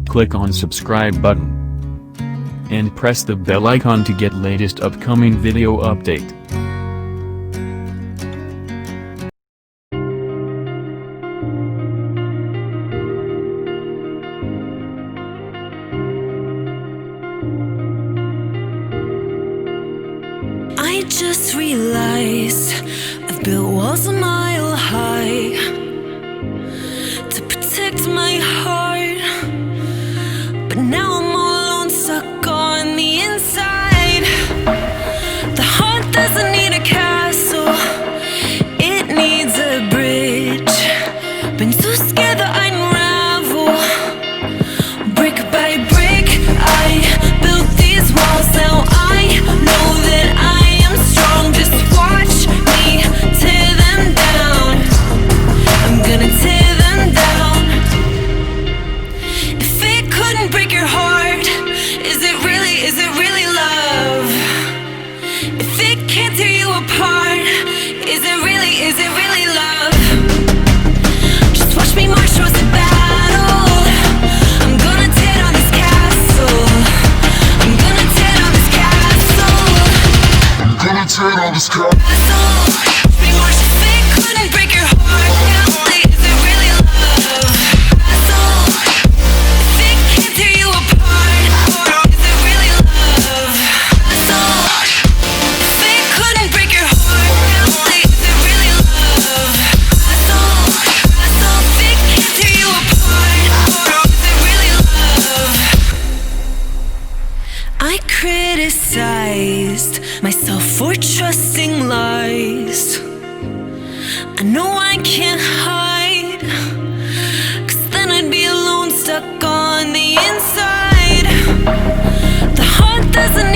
Click on subscribe button and press the bell icon to get latest upcoming video update. I just realized I've built walls a mile high to protect my heart, but now I'm all alone, stuck on the inside. The heart doesn't need a castle, it needs a bridge. Been too scared that I'd unravel. Brick by brick, I built these walls. Now I know that I am strong. Just watch me tear them down. I'm gonna tear them down. If it couldn't break your heart, is it really love? If it can't tear you apart, is it really love? Just watch me march towards the battle. I'm gonna tear down this castle. I'm gonna tear down this castle. I'm gonna tear down this castle. Watch me march. If it couldn't break your heart, is it really love? If it can't tear you apart, is it really love? If it couldn't break your heart, is it really love? If it can't tear you apart, is it really love? I criticized myself for trusting lies. I know I can't hide, 'cause then I'd be alone, stuck on the inside. The heart doesn't